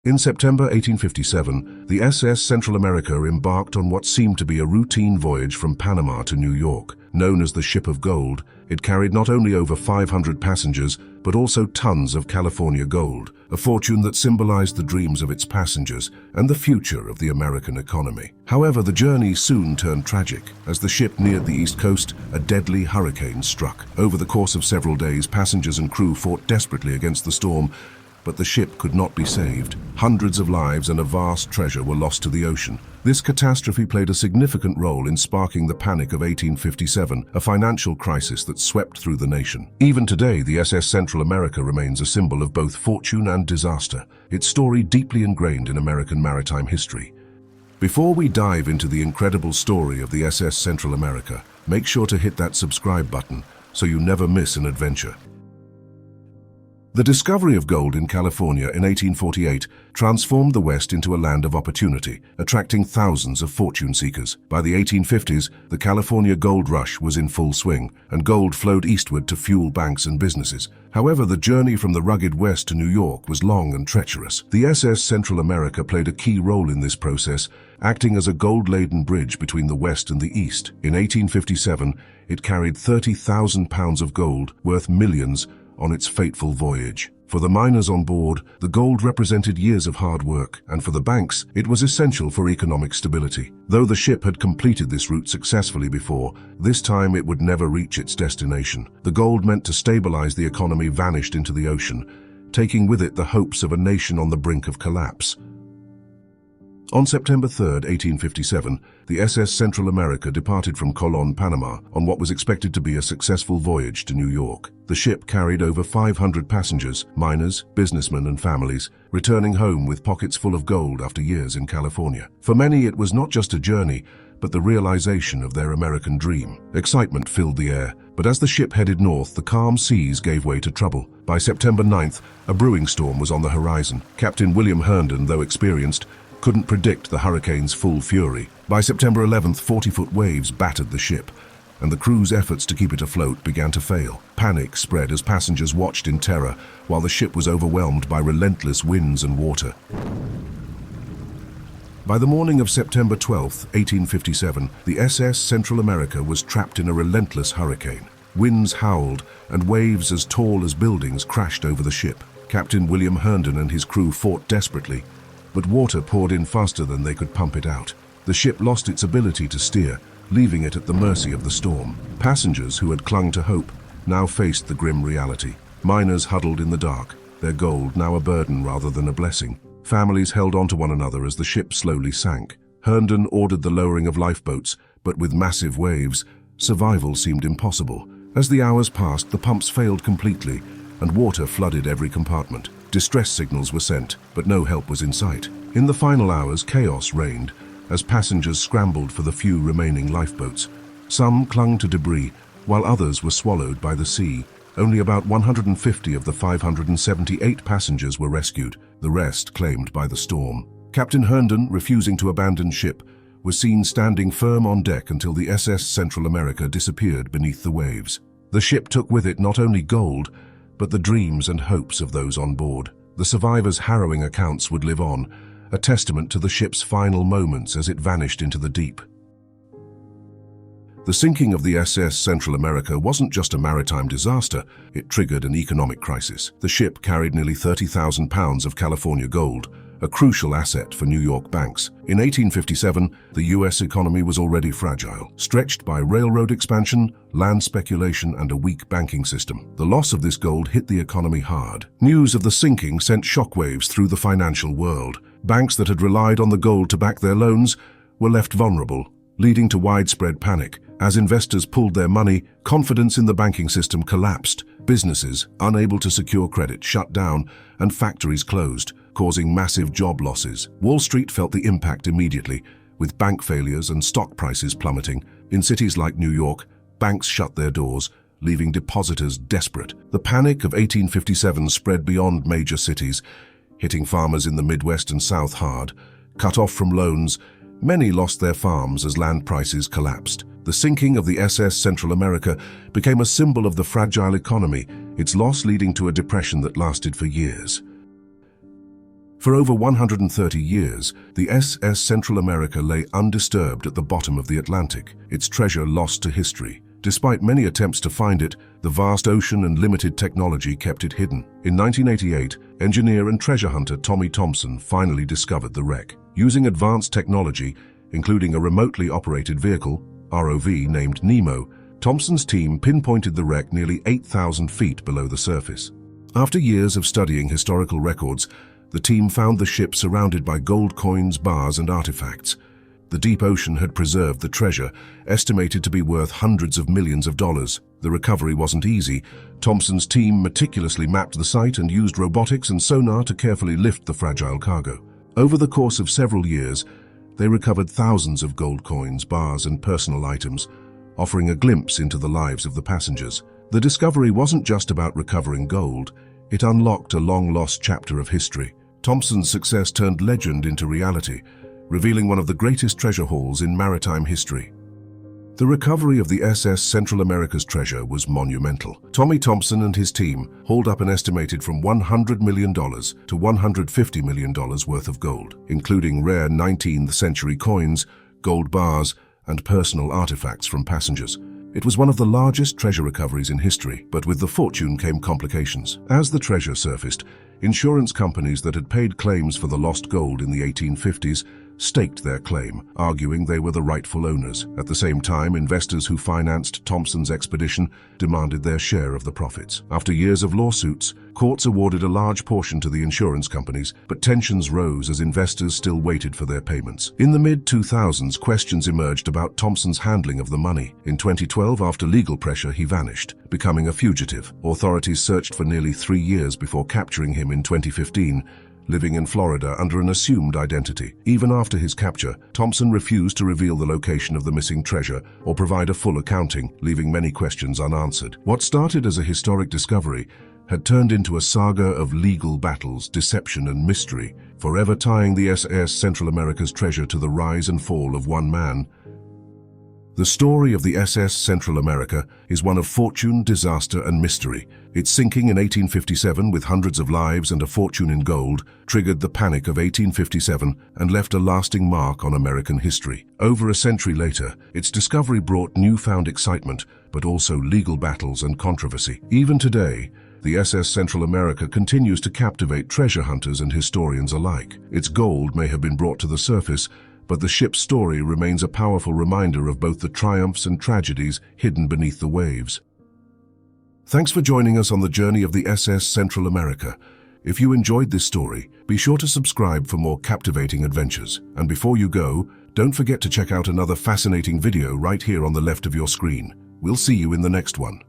In September 1857, the SS Central America embarked on what seemed to be a routine voyage from Panama to New York. Known as the Ship of Gold, it carried not only over 500 passengers, but also tons of California gold, a fortune that symbolized the dreams of its passengers and the future of the American economy. However, the journey soon turned tragic. As the ship neared the East Coast, a deadly hurricane struck. Over the course of several days, passengers and crew fought desperately against the storm, but the ship could not be saved. Hundreds of lives and a vast treasure were lost to the ocean. This catastrophe played a significant role in sparking the Panic of 1857, a financial crisis that swept through the nation. Even today, the SS Central America remains a symbol of both fortune and disaster, its story deeply ingrained in American maritime history. Before we dive into the incredible story of the SS Central America, make sure to hit that subscribe button so you never miss an adventure. The discovery of gold in California in 1848 transformed the West into a land of opportunity, attracting thousands of fortune seekers. By the 1850s, the California gold rush was in full swing, and gold flowed eastward to fuel banks and businesses. However, the journey from the rugged West to New York was long and treacherous. The SS Central America played a key role in this process, acting as a gold-laden bridge between the West and the East. In 1857, it carried 30,000 pounds of gold, worth millions, on its fateful voyage. For the miners on board, the gold represented years of hard work, and for the banks, it was essential for economic stability. Though the ship had completed this route successfully before, this time it would never reach its destination. The gold meant to stabilize the economy vanished into the ocean, taking with it the hopes of a nation on the brink of collapse. On September 3, 1857, the SS Central America departed from Colon, Panama, on what was expected to be a successful voyage to New York. The ship carried over 500 passengers, miners, businessmen and families, returning home with pockets full of gold after years in California. For many, it was not just a journey, but the realization of their American dream. Excitement filled the air, but as the ship headed north, the calm seas gave way to trouble. By September 9th, a brewing storm was on the horizon. Captain William Herndon, though experienced, couldn't predict the hurricane's full fury. By September 11th, 40-foot waves battered the ship, and the crew's efforts to keep it afloat began to fail. Panic spread as passengers watched in terror, while the ship was overwhelmed by relentless winds and water. By the morning of September 12, 1857, the SS Central America was trapped in a relentless hurricane. Winds howled, and waves as tall as buildings crashed over the ship. Captain William Herndon and his crew fought desperately, but water poured in faster than they could pump it out. The ship lost its ability to steer, leaving it at the mercy of the storm. Passengers who had clung to hope now faced the grim reality. Miners huddled in the dark, their gold now a burden rather than a blessing. Families held on to one another as the ship slowly sank. Herndon ordered the lowering of lifeboats, but with massive waves, survival seemed impossible. As the hours passed, the pumps failed completely, and water flooded every compartment. Distress signals were sent, but no help was in sight. In the final hours, chaos reigned as passengers scrambled for the few remaining lifeboats. Some clung to debris, while others were swallowed by the sea. Only about 150 of the 578 passengers were rescued, the rest claimed by the storm. Captain Herndon, refusing to abandon ship, was seen standing firm on deck until the SS Central America disappeared beneath the waves. The ship took with it not only gold, but the dreams and hopes of those on board. The survivors' harrowing accounts would live on, a testament to the ship's final moments as it vanished into the deep. The sinking of the SS Central America wasn't just a maritime disaster, it triggered an economic crisis. The ship carried nearly 30,000 pounds of California gold, a crucial asset for New York banks. In 1857, the U.S. economy was already fragile, stretched by railroad expansion, land speculation, and a weak banking system. The loss of this gold hit the economy hard. News of the sinking sent shockwaves through the financial world. Banks that had relied on the gold to back their loans were left vulnerable, leading to widespread panic. As investors pulled their money, confidence in the banking system collapsed. Businesses, unable to secure credit, shut down, and factories closed, causing massive job losses. Wall Street felt the impact immediately, with bank failures and stock prices plummeting. In cities like New York, banks shut their doors, leaving depositors desperate. The Panic of 1857 spread beyond major cities, hitting farmers in the Midwest and South hard. Cut off from loans, many lost their farms as land prices collapsed. The sinking of the SS Central America became a symbol of the fragile economy, its loss leading to a depression that lasted for years. For over 130 years, the SS Central America lay undisturbed at the bottom of the Atlantic, its treasure lost to history. Despite many attempts to find it, the vast ocean and limited technology kept it hidden. In 1988, engineer and treasure hunter Tommy Thompson finally discovered the wreck. Using advanced technology, including a remotely operated vehicle, ROV, named Nemo, Thompson's team pinpointed the wreck nearly 8,000 feet below the surface. After years of studying historical records, the team found the ship surrounded by gold coins, bars, and artifacts. The deep ocean had preserved the treasure, estimated to be worth hundreds of millions of dollars. The recovery wasn't easy. Thompson's team meticulously mapped the site and used robotics and sonar to carefully lift the fragile cargo. Over the course of several years, they recovered thousands of gold coins, bars, and personal items, offering a glimpse into the lives of the passengers. The discovery wasn't just about recovering gold, it unlocked a long-lost chapter of history. Thompson's success turned legend into reality, revealing one of the greatest treasure hauls in maritime history. The recovery of the SS Central America's treasure was monumental. Tommy Thompson and his team hauled up an estimated from $100 million to $150 million worth of gold, including rare 19th century coins, gold bars, and personal artifacts from passengers. It was one of the largest treasure recoveries in history, but with the fortune came complications. As the treasure surfaced, insurance companies that had paid claims for the lost gold in the 1850s staked their claim, arguing they were the rightful owners. At the same time, investors who financed Thompson's expedition demanded their share of the profits. After years of lawsuits, courts awarded a large portion to the insurance companies, but tensions rose as investors still waited for their payments. In the mid-2000s, questions emerged about Thompson's handling of the money. In 2012, after legal pressure, he vanished, becoming a fugitive. Authorities searched for nearly 3 years before capturing him in 2015, living in Florida under an assumed identity. Even after his capture, Thompson refused to reveal the location of the missing treasure or provide a full accounting, leaving many questions unanswered. What started as a historic discovery had turned into a saga of legal battles, deception, and mystery, forever tying the SS Central America's treasure to the rise and fall of one man. The story of the SS Central America is one of fortune, disaster, and mystery. Its sinking in 1857 with hundreds of lives and a fortune in gold triggered the Panic of 1857 and left a lasting mark on American history. Over a century later, its discovery brought newfound excitement, but also legal battles and controversy. Even today, the SS Central America continues to captivate treasure hunters and historians alike. Its gold may have been brought to the surface, but the ship's story remains a powerful reminder of both the triumphs and tragedies hidden beneath the waves. Thanks for joining us on the journey of the SS Central America. If you enjoyed this story, be sure to subscribe for more captivating adventures. And before you go, don't forget to check out another fascinating video right here on the left of your screen. We'll see you in the next one.